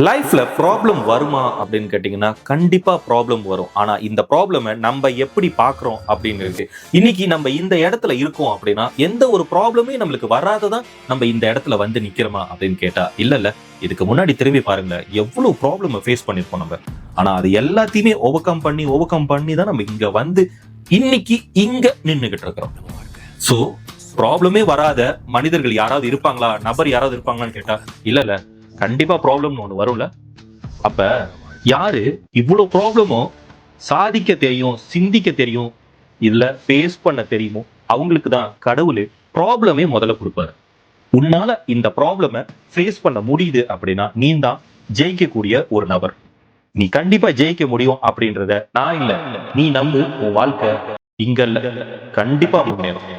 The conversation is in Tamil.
லைஃப்ல ப்ராப்ளம் வருமா அப்படின்னு கேட்டீங்கன்னா கண்டிப்பா ப்ராப்ளம் வரும். ஆனா இந்த ப்ராப்ளமை நம்ம எப்படி பாக்குறோம் அப்படின்னு இருக்கு. இன்னைக்கு நம்ம இந்த இடத்துல இருக்கோம் அப்படின்னா எந்த ஒரு ப்ராப்ளமே நம்மளுக்கு வராததான் நம்ம இந்த இடத்துல வந்து நிக்கிறோமா அப்படின்னு கேட்டா இல்ல. இதுக்கு முன்னாடி திரும்பி பாருங்க எவ்வளவு ப்ராப்ளம் ஃபேஸ் பண்ணிருப்போம் நம்ம. ஆனா அது எல்லாத்தையுமே ஓவர்கம் பண்ணி தான் நம்ம இங்க வந்து இன்னைக்கு இங்க நின்னுகிட்டு இருக்கிறோம். சோ ப்ராப்ளமே வராத மனிதர்கள் யாராவது இருப்பாங்களா, நபர் யாராவது இருப்பாங்களான்னு கேட்டா இல்ல. கண்டிப்பா ப்ராப்ளம்னு ஒண்ணு வரும்ல. அப்ப யாரு இவ்வளவு ப்ராப்ளமும் சாதிக்க தெரியும், சிந்திக்க தெரியும், இல்ல ஃபேஸ் பண்ண தெரியுமோ அவங்களுக்கு தான் கடவுளே ப்ராப்ளமே முதல்ல கொடுப்பாரு. உன்னால இந்த ப்ராப்ளம ஃபேஸ் பண்ண முடியுது அப்படின்னா நீ தான் ஜெயிக்கக்கூடிய ஒரு நபர். நீ கண்டிப்பா ஜெயிக்க முடியும் அப்படின்றத நான் இல்ல, நீ நம்பு. உன் வாழ்க்கை இங்க இல்ல, கண்டிப்பா முன்னேறும்.